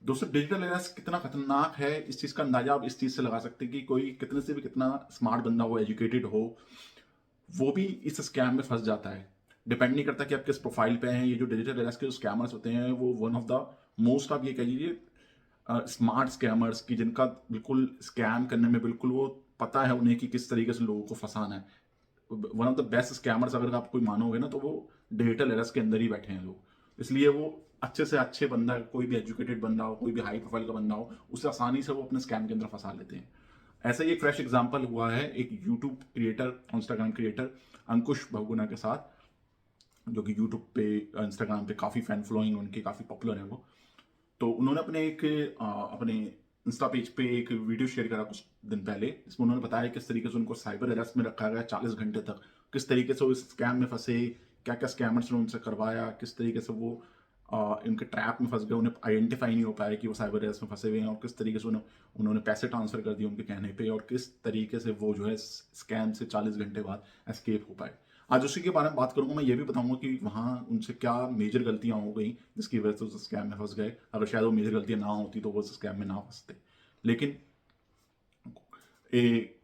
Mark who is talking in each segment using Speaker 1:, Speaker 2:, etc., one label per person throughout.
Speaker 1: दोस्तों digital arrest कितना खतरनाक है, इस चीज़ का अंदाजा आप इस चीज़ से लगा सकते हैं कि कोई कितने से भी कितना स्मार्ट बंदा हो, एजुकेटेड हो, वो भी इस स्कैम में फंस जाता है। डिपेंड नहीं करता कि आप किस प्रोफाइल पे हैं। ये जो डिजिटल अरेस्ट के जो स्कैमर्स होते हैं, वो वन ऑफ द मोस्ट, आप ये कह लीजिए, स्मार्ट स्कैमर्स की, जिनका बिल्कुल स्कैम करने में बिल्कुल वो पता है उन्हें कि किस तरीके से लोगों को फंसाना है। One of the best scammers अगर आप कोई मानोगे ना, तो वो डिजिटल अरेस्ट के अंदर ही बैठे हैं लोग। इसलिए वो अच्छे से अच्छे बंदा, कोई भी एजुकेटेड बंदा हो, कोई भी हाई प्रोफाइल का बंदा हो, उसे आसानी से वो अपने स्कैम के अंदर फंसा लेते हैं। ऐसा ही एक फ्रेश एग्जांपल हुआ है एक यूट्यूब क्रिएटर, इंस्टाग्राम क्रिएटर अंकुश बहुगुणा के साथ, जो कि यूट्यूब पे, इंस्टाग्राम पे काफ़ी फैन फॉलोइंग उनकी काफ़ी पॉपुलर है वो। तो उन्होंने अपने इंस्टा पेज पे एक वीडियो शेयर करा कुछ दिन पहले, जिसमें उन्होंने बताया किस तरीके से उनको साइबर अरेस्ट में रखा गया 40 घंटे तक, किस तरीके से वो इस स्कैम में फंसे, क्या क्या स्कैमर्स ने उनसे करवाया, किस तरीके से वो इनके ट्रैप में फंस गए, उन्हें आइडेंटिफाई नहीं हो पाया कि वो साइबर अरेस्ट में फंसे हुए हैं, और किस तरीके से उन्होंने पैसे ट्रांसफर कर दिए उनके कहने पे, और किस तरीके से वो जो है स्कैम से 40 घंटे बाद एस्केप हो पाए। आज उसी के बारे में बात करूंगा। मैं ये भी बताऊंगा कि वहाँ उनसे क्या मेजर गलतियां हो गई जिसकी वजह से उस स्कैम में फंस गए। अगर शायद वो मेजर गलतियां ना होती तो वो उस स्कैम में ना फंसते। लेकिन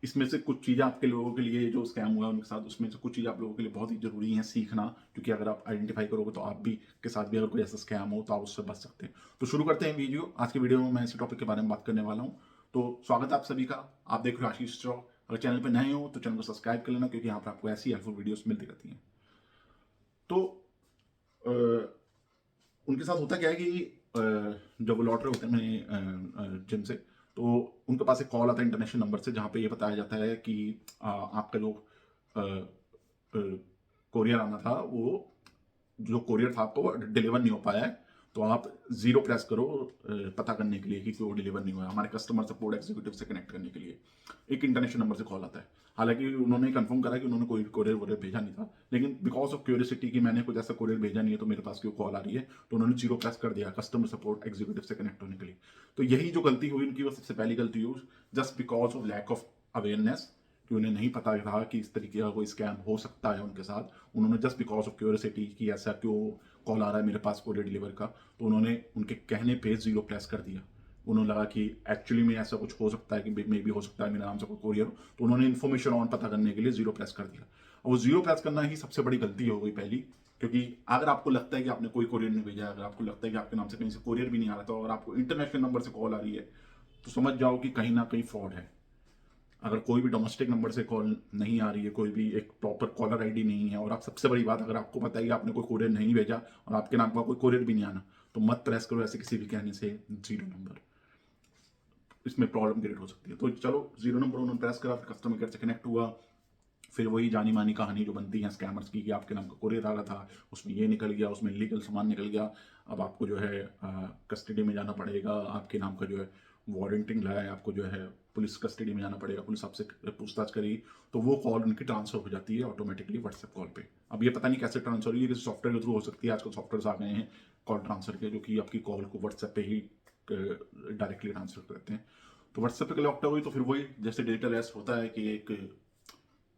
Speaker 1: इसमें से कुछ चीज़ें आपके लोगों के लिए, जो स्कैम हुआ उनके साथ, उसमें से कुछ चीज़ें आप लोगों के लिए बहुत ही ज़रूरी हैं सीखना, क्योंकि अगर आप आइडेंटिफाई करोगे तो आप भी के साथ भी अगर कोई ऐसा स्कैम हो तो आप उससे बच सकते हैं। तो शुरू करते हैं वीडियो। आज की वीडियो में मैं इसी टॉपिक के बारे में बात करने वाला हूँ। तो स्वागत है आप सभी का। आप देख रहे हो आशीष चौक। अगर चैनल पर नए हो तो चैनल को सब्सक्राइब कर लेना, क्योंकि यहाँ पर आपको ऐसी हेल्पफुल वीडियोस मिलती रहती हैं। तो अ, उनके साथ होता क्या है कि जब वो लौट रहे होते हैं मैंने जिम से, तो उनके पास एक कॉल आता है इंटरनेशनल नंबर से, जहाँ पे ये बताया जाता है कि आपका जो कोरियर आना था, वो जो कोरियर था आपको वो डिलीवर नहीं हो पाया है। तो आप जीरो प्रेस करो पता करने के लिए कि वो डिलीवर नहीं हुआ है, हमारे कस्टमर सपोर्ट एग्जीक्यूटिव से कनेक्ट करने के लिए। एक इंटरनेशनल नंबर से कॉल आता है। हालांकि उन्होंने कंफर्म करा कि उन्होंने कोई कोरियर वोरियर भेजा नहीं था, लेकिन बिकॉज ऑफ क्यूरियोसिटी कि मैंने कुछ ऐसा कोरियर भेजा नहीं है तो मेरे पास क्यों कॉल आ रही है, तो उन्होंने जीरो प्रेस कर दिया कस्टमर सपोर्ट एग्जीक्यूटिव से कनेक्ट होने के लिए। तो यही जो गलती हुई उनकी, वो सबसे पहली गलती हुई, just because of lack of awareness, कि उन्हें नहीं पता था कि इस तरीके का कोई स्कैम हो सकता है उनके साथ। उन्होंने जस्ट बिकॉज ऑफ क्यूरियोसिटी कि ऐसा क्यों कॉल आ रहा है मेरे पास कोरियर डिलीवर का, तो उन्होंने उनके कहने पे जीरो प्रेस कर दिया। उन्होंने लगा कि एक्चुअली में ऐसा कुछ हो सकता है, कि मे भी हो सकता है मेरे नाम से कोई कोरियर हो, तो उन्होंने इन्फॉर्मेशन ऑन पता करने के लिए जीरो प्रेस कर दिया। और वो जीरो प्रेस करना ही सबसे बड़ी गलती हो गई पहली। क्योंकि अगर आपको लगता है कि आपने कोई कोरियर नहीं भेजा, अगर आपको लगता है कि आपके नाम से कहीं से कोरियर भी नहीं आ रहा, तो अगर आपको इंटरनेशनल नंबर से कॉल आ रही है, तो समझ जाओ कि कहीं ना कहीं फ्रॉड है। अगर कोई भी डोमेस्टिक नंबर से कॉल नहीं आ रही है, कोई भी एक प्रॉपर कॉलर आईडी नहीं है, और आप, सबसे बड़ी बात, अगर आपको पता है कि आपने कोई कोरियर नहीं भेजा और आपके नाम का कोई कोरियर भी नहीं आना, तो मत प्रेस करो ऐसे किसी भी कहने से जीरो नंबर। इसमें प्रॉब्लम क्रिएट हो सकती है। तो चलो, जीरो नंबर उन्होंने प्रेस करा, फिर कस्टमर केयर से कनेक्ट हुआ। फिर वही जानी मानी कहानी जो बनती है स्कैमर्स की, कि आपके नाम का कोरियर आ रहा था, उसमें ये निकल गया, उसमें लीगल सामान निकल गया, अब आपको जो है कस्टडी में जाना पड़ेगा, आपके नाम का जो है वारंटिंग लाया, आपको जो है पुलिस कस्टडी में जाना पड़ेगा, पुलिस आपसे पूछताछ करेगी। तो वो कॉल उनकी ट्रांसफर हो जाती है ऑटोमेटिकली व्हाट्सएप कॉल पे। अब ये पता नहीं कैसे ट्रांसफर हुई है, किसी सॉफ्टवेयर के थ्रू हो सकती है। आजकल सॉफ्टवेयर आ गए हैं कॉल ट्रांसफर के, जो कि आपकी कॉल को व्हाट्सएप पे ही डायरेक्टली ट्रांसफर करते हैं। तो व्हाट्सएप पे लॉकडाउन हुई, तो फिर वही जैसे डिजिटल एस होता है कि एक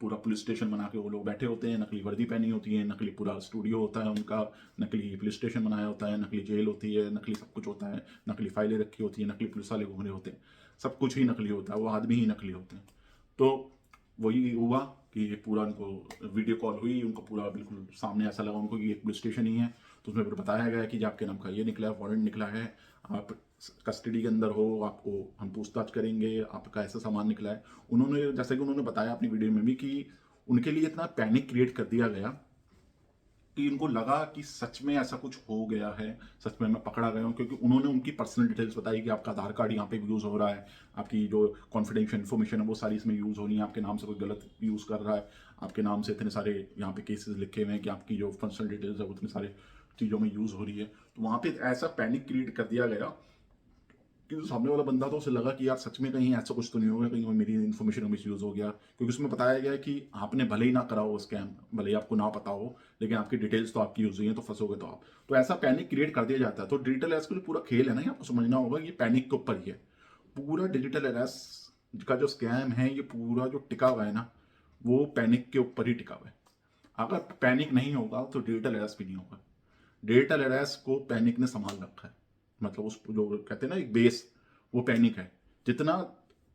Speaker 1: पूरा पुलिस स्टेशन बना के वो लोग बैठे होते हैं, नकली वर्दी पहनी होती है, नकली पूरा स्टूडियो होता है उनका, नकली पुलिस स्टेशन बनाया होता है, नकली जेल होती है, नकली सब कुछ होता है, नकली फाइलें रखी होती है, नकली पुलिस वाले घूम रहे होते हैं, सब कुछ ही नकली होता है, वो आदमी ही नकली होते हैं। तो वही हुआ कि ये पूरा उनको वीडियो कॉल हुई, उनको पूरा बिल्कुल सामने ऐसा लगा उनको कि एक पुलिस स्टेशन ही है। तो उसमें फिर बताया गया कि जो आपके नाम का ये निकला है, वारंट निकला है, आप कस्टडी के अंदर हो, आपको हम पूछताछ करेंगे, आपका ऐसा सामान निकला है। उन्होंने, जैसे कि उन्होंने बताया अपनी वीडियो में भी, कि उनके लिए इतना पैनिक क्रिएट कर दिया गया कि उनको लगा कि सच में ऐसा कुछ हो गया है, सच में मैं पकड़ा गया हूँ। क्योंकि उन्होंने उनकी पर्सनल डिटेल्स बताई कि आपका आधार कार्ड यहाँ पे यूज़ हो रहा है, आपकी जो कॉन्फिडेंशियल इन्फॉर्मेशन है वो सारी इसमें यूज़ हो रही है, आपके नाम से कोई गलत यूज़ कर रहा है, आपके नाम से इतने सारे यहाँ पे केसेस लिखे हुए हैं कि आपकी जो पर्सनल डिटेल्स है वो इतने सारे चीज़ों में यूज़ हो रही है। तो वहाँ पे ऐसा पैनिक क्रिएट कर दिया गया कि जो सामने वाला बंदा था, उसे लगा कि यार सच में कहीं ऐसा कुछ तो नहीं होगा, कहीं मेरी इन्फॉर्मेशन का मिस यूज़ हो गया। क्योंकि उसमें बताया गया है कि आपने भले ही ना करा हो स्कैम, भले ही आपको ना पता हो, लेकिन आपकी डिटेल्स तो आपकी यूज हुई हैं, तो फंसोगे तो आप। तो ऐसा पैनिक क्रिएट कर दिया जाता है। तो डिजिटल अरेस्ट का जो पूरा खेल है ना, ये आपको समझना होगा, ये पैनिक के ऊपर ही है। पूरा डिजिटल अरेस्ट का जो स्कैम है, ये पूरा जो टिका हुआ है ना, वो पैनिक के ऊपर ही टिका हुआ है। अगर पैनिक नहीं होगा तो डिजिटल अरेस्ट भी नहीं होगा। डिजिटल अरेस्ट को पैनिक ने संभाल रखा है। मतलब उस जो कहते हैं ना एक बेस, वो पैनिक है। जितना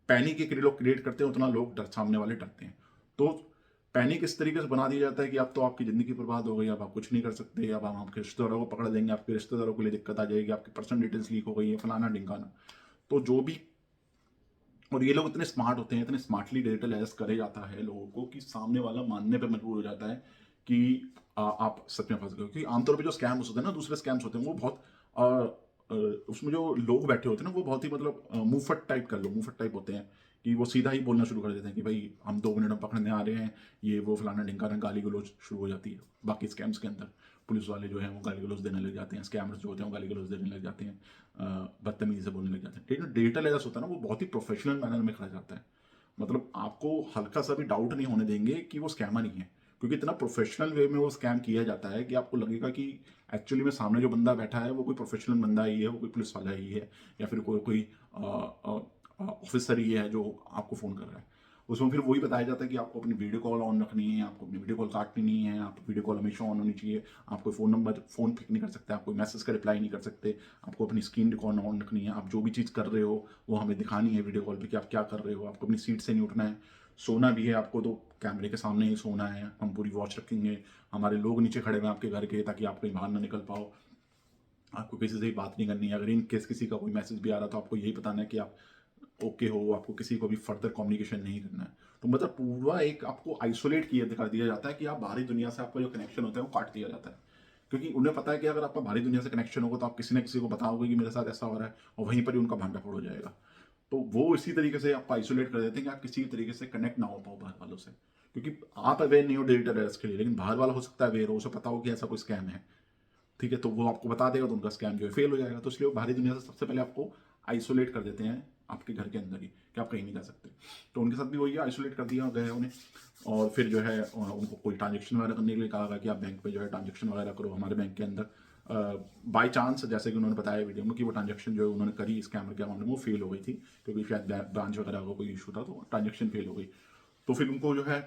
Speaker 1: पैनिक एक लोग क्रिएट करते हैं उतना लोग सामने वाले डरते हैं। तो पैनिक इस तरीके से बना दिया जाता है कि अब तो आपकी ज़िंदगी बर्बाद हो गई, अब आप कुछ नहीं कर सकते, अब हम आपके रिश्तेदारों को पकड़ लेंगे, आपके रिश्तेदारों के लिए दिक्कत आ जाएगी, आपकी पर्सनल डिटेल्स लीक हो गई है, फलाना ढिमकाना। तो जो भी, और ये लोग इतने स्मार्ट होते हैं, इतने स्मार्टली डिजिटल अरेस्ट करे जाता है लोगों को कि सामने वाला मानने पे मजबूर हो जाता है कि आप सच में फंस गए हो। क्योंकि आमतौर पे जो स्कैम्स होते हैं ना, दूसरे स्कैम्स होते हैं, वो बहुत आ, आ, उसमें जो लोग बैठे होते हैं ना, वो बहुत ही मतलब मुंहफट टाइप कर लो, मुंहफट टाइप होते हैं कि वो सीधा ही बोलना शुरू कर देते हैं कि भाई हम 2 मिनट में पकड़ने आ रहे हैं, ये वो फलाना ढिमकाना, गाली गलौज शुरू हो जाती है। बाकी स्कैम्स के अंदर पुलिस वाले जो हैं वो गाली गलौज देने लग जाते हैं, स्कैमर्स जो होते हैं वो गाली गलौज देने लग जाते हैं, बदतमीजी से बोलने लग जाते हैं। लेकिन डिजिटल एरर्स होता है ना, वो बहुत ही प्रोफेशनल मैनर में करा जाता है। मतलब आपको हल्का सा भी डाउट नहीं होने देंगे कि वो स्कैमर नहीं है, क्योंकि इतना प्रोफेशनल वे में वो स्कैम किया जाता है कि आपको लगेगा कि एक्चुअली में सामने जो बंदा बैठा है वो कोई प्रोफेशनल बंदा ही है, वो कोई पुलिस वाला ही है, या फिर कोई कोई ऑफिसर ही है जो आपको फ़ोन कर रहा है। उसमें फिर वही बताया जाता है कि आपको अपनी वीडियो कॉल ऑन रखनी है, आपको अपनी वीडियो कॉल काटनी नहीं है, आप वीडियो कॉल हमेशा ऑन होनी चाहिए, आप कोई फ़ोन पिक नहीं कर सकते, आप कोई मैसेज का रिप्लाई नहीं कर सकते, आपको अपनी स्क्रीन रिकॉर्ड ऑन रखनी है, आप जो भी चीज़ कर रहे हो वो हमें दिखानी है वीडियो कॉल पे कि आप क्या कर रहे हो, आपको अपनी सीट से नहीं उठना है। सोना भी है आपको तो कैमरे के सामने ही सोना है, हम पूरी वॉच रखेंगे, हमारे लोग नीचे खड़े हुए हैं आपके घर के, ताकि आप कहीं बाहर ना निकल पाओ, आपको किसी से भी बात नहीं करनी है। अगर इन केस किसी का कोई मैसेज भी आ रहा है तो आपको यही बताना है कि आप ओके हो, आपको किसी को भी फर्दर कम्युनिकेशन नहीं करना है। तो मतलब पूरा एक आपको आइसोलेट किया कर दिया जाता है कि आप बाहरी दुनिया से आपका जो कनेक्शन होता है वो काट दिया जाता है। क्योंकि उन्हें पता है कि अगर आपका बाहरी दुनिया से कनेक्शन होगा तो आप किसी न किसी को बताओगे कि मेरे साथ ऐसा हो रहा है, और वहीं पर ही उनका भांडाफोड़ हो जाएगा। तो वो इसी तरीके से आपको आइसोलेट कर देते हैं कि आप किसी भी तरीके से कनेक्ट ना हो पाओ बाहर वालों से। क्योंकि आप अवेयर नहीं हो डिजिटल एरर्स के लिए, लेकिन बाहर वाला हो सकता है अवेयर हो, उसे पता हो कि ऐसा कोई स्कैम है। ठीक है, तो वो आपको बता देगा, तो उनका स्कैम जो है फेल हो जाएगा। तो इसलिए वो बाहरी दुनिया से सबसे पहले आपको आइसोलेट कर देते हैं आपके घर के अंदर ही, कि आप कहीं नहीं जा सकते। तो उनके साथ भी वही है, आइसोलेट कर दिया गया है उन्हें। और फिर जो है उनको कोई ट्रांजेक्शन वगैरह करने के लिए कहा गया कि आप बैंक पे जो है ट्रांजेक्शन वगैरह करो हमारे बैंक के अंदर। बाई चांस, जैसे कि उन्होंने बताया वीडियो में, कि वो ट्रांजेक्शन जो है उन्होंने करी स्कैमर के अमाउंट में, वो फेल हो गई थी, क्योंकि शायद ब्रांच वगैरह का कोई इशू था, तो ट्रांजेक्शन फेल हो गई। तो फिर उनको जो है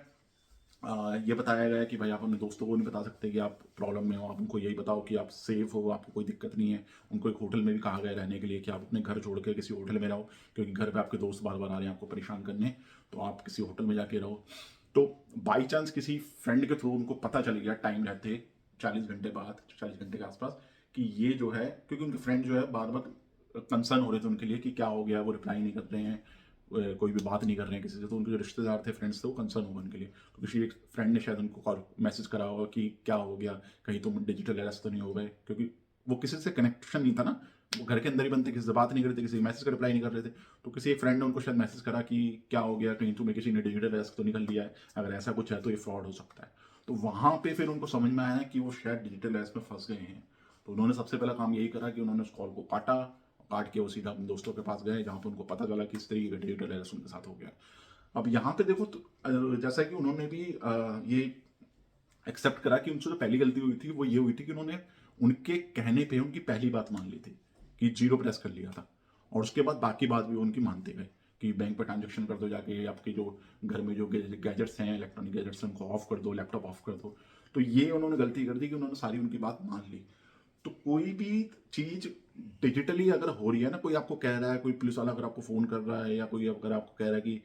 Speaker 1: ये बताया गया है कि भाई आप अपने दोस्तों को नहीं बता सकते कि आप प्रॉब्लम में हो, आप उनको यही बताओ कि आप सेफ हो, आपको कोई दिक्कत नहीं है। उनको एक होटल में भी कहा गया है रहने के लिए कि आप अपने घर छोड़ के किसी होटल में रहो, क्योंकि घर पे आपके दोस्त बार बार आ रहे हैं आपको परेशान करने, तो आप किसी होटल में जाके रहो। तो बाई चांस किसी फ्रेंड के थ्रू उनको पता चल गया टाइम रहते 40 घंटे बाद, 40 घंटे के आसपास, कि ये जो है, क्योंकि उनके फ्रेंड जो है बार बार कंसर्न हो रहे थे उनके लिए कि क्या हो गया, वो रिप्लाई नहीं कर रहे हैं, कोई भी बात नहीं कर रहे हैं किसी से। तो उनके जो रिश्तेदार थे, फ्रेंड्स थे, वो कंसर्न हुआ उनके लिए। तो किसी एक फ्रेंड ने शायद उनको कॉल मैसेज करा होगा कि क्या हो गया, कहीं तुम डिजिटल अरेस्ट तो नहीं हो गए, क्योंकि वो किसी से कनेक्शन नहीं था ना, वो घर के अंदर ही बनते, किसी से बात नहीं करते, किसी मैसेज का रिप्लाई नहीं कर रहे थे। तो किसी एक फ्रेंड ने उनको शायद मैसेज करा कि क्या हो गया, कहीं तुम्हें किसी ने डिजिटल अरेस्ट तो निकल लिया है, अगर ऐसा कुछ है तो ये फ्रॉड हो सकता है। तो वहाँ पे फिर उनको समझ में आया कि वो शायद डिजिटल अरेस्ट में फंस गए हैं। तो उन्होंने सबसे पहला काम यही करा कि उन्होंने उस कॉल को काटा, काट के वो सीधा अपने दोस्तों के पास गए, जहाँ पे उनको पता चला कि इस तरीके का डिजिटल अरेस्ट उनके साथ हो गया। अब यहाँ पे देखो तो, जैसा कि उन्होंने भी ये एक्सेप्ट करा कि उनसे जो पहली गलती हुई थी वो ये हुई थी कि उन्होंने उनके कहने पे उनकी पहली बात मान ली थी, कि जीरो प्रेस कर लिया था, और उसके बाद बाकी बात भी उनकी मानते गए कि बैंक पर ट्रांजेक्शन कर दो, जाके आपके जो घर में जो गैजेट्स हैं, इलेक्ट्रॉनिक गैजेट्स हैं, उनको ऑफ कर दो, लैपटॉप ऑफ कर दो। तो ये उन्होंने गलती कर दी कि उन्होंने सारी उनकी बात मान ली। तो कोई भी चीज डिजिटली अगर हो रही है ना, कोई आपको कह रहा है, कोई पुलिस वाला अगर आपको फोन कर रहा है, या कोई अगर आपको कह रहा है कि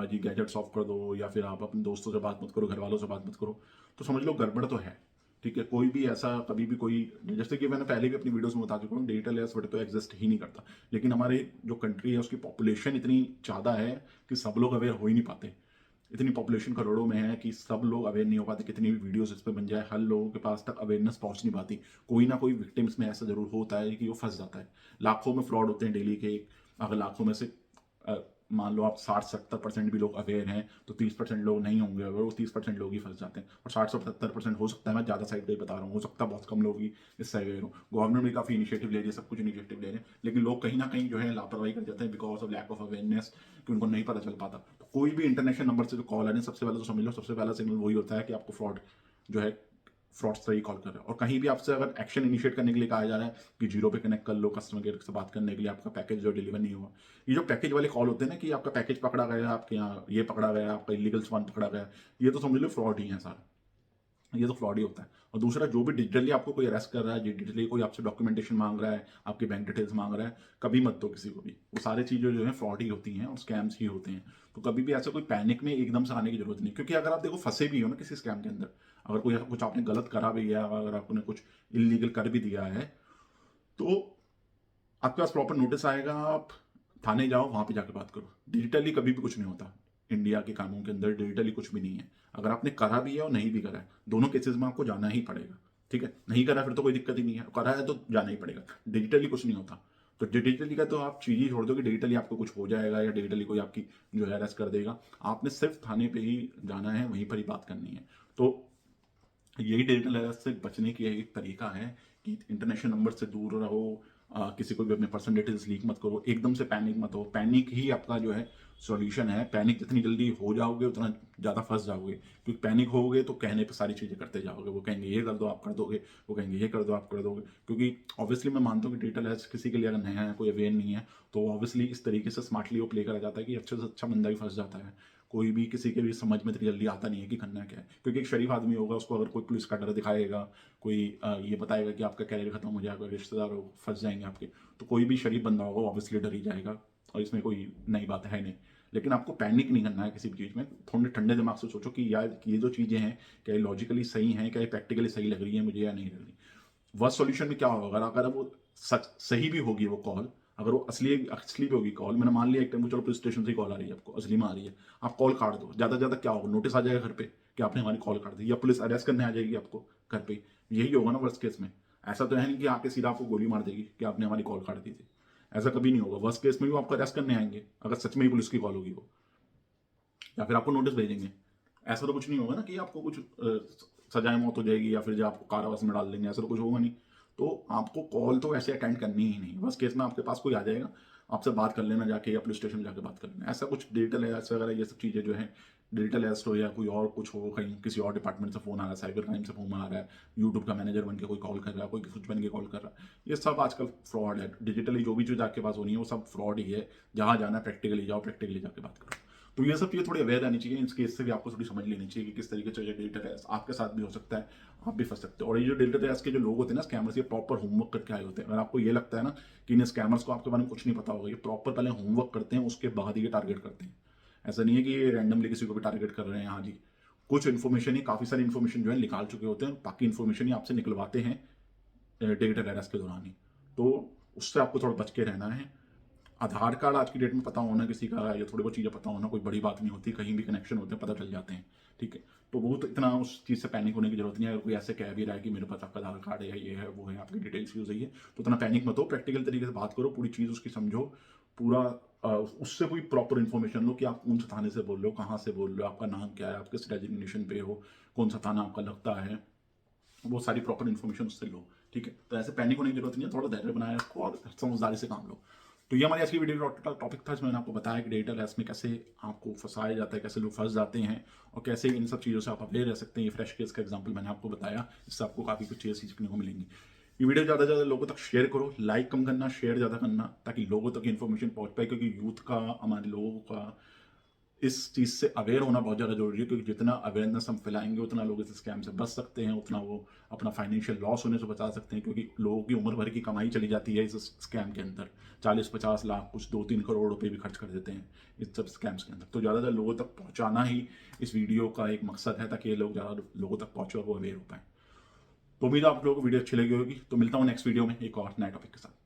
Speaker 1: जी गैजेट्स ऑफ कर दो, या फिर आप अपने दोस्तों से बात मत करो, घर वालों से बात मत करो, तो समझ लो गड़बड़ तो है। ठीक है, कोई भी ऐसा कभी भी कोई, जैसे कि मैंने पहले भी अपनी वीडियोस में बता चुका हूँ, डिजिटल एस तो एग्जिस्ट ही नहीं करता। लेकिन हमारे जो कंट्री है उसकी पॉपुलेशन इतनी ज़्यादा है कि सब लोग अवेयर हो ही नहीं पाते। इतनी पॉपुलेशन करोड़ों में है कि सब लोग अवेयर नहीं हो पाते, कितनी भी वीडियोस इस पर बन जाए, हर लोगों के पास तक अवेयरनेस पहुंच नहीं पाती। कोई ना कोई विक्टिम इसमें ऐसा जरूर होता है कि वो फंस जाता है। लाखों में फ्रॉड होते हैं डेली के। अगर लाखों में से मान लो आप 60-70% भी लोग अवेयर हैं, तो 30% लोग नहीं होंगे अवेयर, वो 30% लोग ही फंस जाते हैं। और 60-70% हो सकता है, मैं ज़्यादा साइड पे बता रहा हूँ, हो सकता है बहुत कम लोग ही इससे अवेयर हो। गवर्नमेंट भी काफ़ी इनिशिएटिव ले रही है, सब कुछ इनिशिएटिव ले रहे हैं, लेकिन लोग कहीं ना कहीं जो है लापरवाही कर जाते हैं, because of lack of awareness, कि उनको नहीं पता चल पाता। तो कोई भी इंटरनेशनल नंबर से जो कॉल आ रही है, सबसे पहले तो समझ लो, सबसे पहला सिग्नल वही होता है कि आपको फ्रॉड जो है, फ्रॉडस्टर ही कॉल कर रहा है। और कहीं भी आपसे अगर एक्शन इनिशिएट करने के लिए कहा जा रहा है कि जीरो पे कनेक्ट कर लो कस्टमर केयर से बात करने के लिए, आपका पैकेज जो डिलीवर नहीं हुआ, ये जो पैकेज वाले कॉल होते हैं ना, कि आपका पैकेज पकड़ा गया, आपके यहाँ ये पकड़ा गया, आपका इलीगल सामान पकड़ा गया, ये तो समझ लो फ्रॉड ही है सारा। ये तो फ्रॉड ही होता है। और दूसरा, जो भी डिजिटली आपको कोई अरेस्ट कर रहा है, डिजिटली कोई आपसे डॉक्यूमेंटेशन मांग रहा है, आपकी बैंक डिटेल्स मांग रहा है, कभी मत दो किसी को भी। वो सारी चीज़ें जो है फ्रॉड ही होती हैं और स्कैम्स ही होते हैं। तो कभी भी ऐसा कोई पैनिक में एकदम से आने की जरूरत नहीं, क्योंकि अगर आप देखो फंसे भी हो ना किसी स्कैम के अंदर, अगर कोई कुछ आपने गलत करा भी है, अगर आपने कुछ इलीगल कर भी दिया है, तो आपके पास प्रॉपर नोटिस आएगा, आप थाने जाओ, वहां पे जाकर बात करो। डिजिटली कभी भी कुछ नहीं होता। इंडिया के कानून के अंदर डिजिटली कुछ भी नहीं है। अगर आपने करा भी है और नहीं भी करा है, दोनों केसेस में आपको जाना ही पड़ेगा। ठीक है, नहीं करा फिर तो कोई दिक्कत ही नहीं है, करा है तो जाना ही पड़ेगा। डिजिटली कुछ नहीं होता। तो डिजिटली का तो आप चीज ही छोड़ दो कि डिजिटली आपको कुछ हो जाएगा या डिजिटली कोई आपकी जो है अरेस्ट कर देगा। आपने सिर्फ थाने पे ही जाना है, वहीं पर ही बात करनी है। तो यही डिजिटल अरेस्ट से बचने की एक तरीका है कि इंटरनेशनल नंबर से दूर रहो, किसी को भी अपने पर्सनल डिटेल्स लीक मत करो, एकदम से पैनिक मत हो। पैनिक ही आपका जो है सॉल्यूशन है। पैनिक जितनी जल्दी हो जाओगे उतना ज़्यादा फंस जाओगे, क्योंकि पैनिक होगे तो कहने पे सारी चीज़ें करते जाओगे। वो कहेंगे ये कर दो, आप कर दोगे, वो कहेंगे ये कर दो, आप कर दोगे। क्योंकि ऑब्वियसली मैं मानता हूँ कि डिजिटल अरेस्ट किसी के लिए अगर नया है, कोई अवेयर नहीं है, तो ऑब्वियसली इस तरीके से स्मार्टली वो प्ले करा जाता है कि अच्छे से अच्छा बंदा भी फंस जाता है। कोई भी किसी के भी समझ में इतनी जल्दी आता नहीं है कि करना क्या है, क्योंकि एक शरीफ आदमी होगा, उसको अगर कोई पुलिस का डर दिखाएगा, कोई ये बताएगा कि आपका कैरियर खत्म हो जाएगा, रिश्तेदार फंस जाएंगे आपके, तो कोई भी शरीफ बंदा होगा ऑब्वियसली डर ही जाएगा। और इसमें कोई नई बात है नहीं। लेकिन आपको पैनिक नहीं करना है किसी भी चीज़ में। थोड़े ठंडे दिमाग से सोचो कि यार ये जो चीज़ें हैं, क्या ये लॉजिकली सही हैं, क्या ये प्रैक्टिकली सही लग रही है मुझे या नहीं लग रही। वर्स्ट सॉल्यूशन में क्या होगा, अगर वो सच सही भी होगी वो कॉल, अगर वो असली असली भी होगी कॉल, मैंने मान लिया एक टाइम को चलो पुलिस स्टेशन से कॉल आ रही है, आपको असली में आ रही है, आप कॉल काट दो, ज़्यादा से ज़्यादा क्या होगा, नोटिस आ जाएगा घर पे कि आपने हमारी कॉल काट दी, या पुलिस अरेस्ट करने आ जाएगी आपको घर पे। यही होगा ना वर्स्ट केस में। ऐसा तो है नहीं कि आके सीधा आपको गोली मार देगी कि आपने हमारी कॉल काट दी थी। ऐसा कभी नहीं होगा। वर्स्ट केस में भी आपको अरेस्ट करने आएंगे अगर सच में ही पुलिस की कॉल होगी वो, या फिर आपको नोटिस भेजेंगे। ऐसा तो कुछ नहीं होगा ना कि आपको कुछ सजाए मौत हो जाएगी या फिर जो आपको कारावास में डाल देंगे, ऐसा तो कुछ होगा नहीं। तो आपको कॉल तो ऐसे अटेंड करनी ही नहीं। बस केस में आपके पास कोई आ जाएगा, आपसे बात कर लेना जाके, या पुलिस स्टेशन जाके बात कर लेना। ऐसा कुछ डिजिटल अरेस्ट वगैरह ये सब चीज़ें जो है, डिजिटल अरेस्ट हो या कोई और कुछ हो, कहीं किसी और डिपार्टमेंट से फोन आ रहा है, साइबर क्राइम से फोन आ रहा है, यूट्यूब का मैनेजर बन के कोई कॉल कर रहा है, कोई कुछ बन के कॉल कर रहा है, ये सब आजकल फ्रॉड है। डिजिटली जो भी चीज़ आपके पास होनी है वो सब फ्रॉड ही है। जहाँ जाना है प्रैक्टिकली जाओ, प्रैक्टिकली जाके बात करो। तो ये सब चीज़ें थोड़ी अवेयर रहनी चाहिए। इस केस से भी आपको थोड़ी समझ लेनी चाहिए कि किस तरीके से डिजिटल अरेस्ट आपके साथ भी हो सकता है, आप भी फंस सकते हो। और ये जो डिजिटल अरेस्ट के जो लोग होते हैं ना, स्कैमर्स, ये प्रॉपर होमवर्क करके आए होते हैं। अगर आपको ये लगता है ना कि इन स्कैमर्स को आपके बारे में कुछ नहीं पता होगा, ये प्रॉपर पहले होमवर्क करते हैं, उसके बाद ये टारगेट करते हैं। ऐसा नहीं है कि ये रैंडमली किसी को भी टारगेट कर रहे हैं। हाँ जी, कुछ इन्फॉर्मेशन ही, काफ़ी सारी इन्फॉर्मेशन जो है निकाल चुके होते हैं, बाकी इन्फॉर्मेशन ही आपसे निकलवाते हैं डिजिटल अरेस्ट के दौरान ही। तो उससे आपको थोड़ा बच के रहना है। आधार कार्ड आज की डेट में पता होना किसी का, या थोड़ी बहुत चीज़ें पता होना कोई बड़ी बात नहीं होती। कहीं भी कनेक्शन होते हैं, पता चल जाते हैं। ठीक है, तो वो तो इतना उस चीज़ से पैनिक होने की जरूरत नहीं है। अगर कोई ऐसे कह भी रहा है कि मेरे पास आपका आधार कार्ड है, ये है, वो है, आपकी डिटेल्स यूज हुई है, तो इतना पैनिक मत हो। प्रैक्टिकल तरीके से बात करो, पूरी चीज़ उसकी समझो, पूरा उससे कोई प्रॉपर इन्फॉर्मेशन लो कि आप कौन सा थाने से बोल रहे हो, कहाँ से बोल रहे हो, आपका नाम क्या है, आप किस डेजिग्नेशन पे हो, कौन सा थाना आपका लगता है, वो सारी प्रॉपर इन्फॉर्मेशन उससे लो। ठीक है, तो ऐसे पैनिक होने की जरूरत नहीं है। थोड़ा धैर्य बनाए रखो और समझदारी से काम लो। तो ये हमारी आज की वीडियो का टॉपिक था, जिसमें मैंने आपको बताया कि डिजिटल अरेस्ट में कैसे आपको फंसाया जाता है, कैसे लोग फंस जाते हैं, और कैसे इन सब चीज़ों से आप अवेयर रह सकते हैं। ये फ्रेश केस का एग्जांपल मैंने आपको बताया, इससे आपको काफ़ी कुछ चीज़ें सीखने को मिलेंगी। ये वीडियो ज़्यादा से ज़्यादा लोगों तक शेयर करो, लाइक कम करना, शेयर ज़्यादा करना, ताकि लोगों तक इन्फॉर्मेशन पहुंच पाए। क्योंकि यूथ का, हमारे लोगों का इस चीज़ से अवेयर होना बहुत ज़्यादा जरूरी है। क्योंकि जितना अवेयरनेस हम फैलाएंगे, उतना लोग इस स्कैम से बच सकते हैं, उतना वो अपना फाइनेंशियल लॉस होने से बचा सकते हैं। क्योंकि लोगों की उम्र भर की कमाई चली जाती है इस स्कैम के अंदर। 40-50 लाख, कुछ 2-3 करोड़ रुपए भी खर्च कर देते हैं इस सब स्कैम्स के अंदर। तो ज़्यादातर लोगों तक पहुँचाना ही इस वीडियो का एक मकसद है, ताकि ये लोग ज़्यादा लोगों तक पहुँचे और वो अवेयर हो पाए। तो उम्मीद है आप लोगों को वीडियो अच्छी लगी होगी। तो मिलता हूँ नेक्स्ट वीडियो में एक और नए टॉपिक के साथ।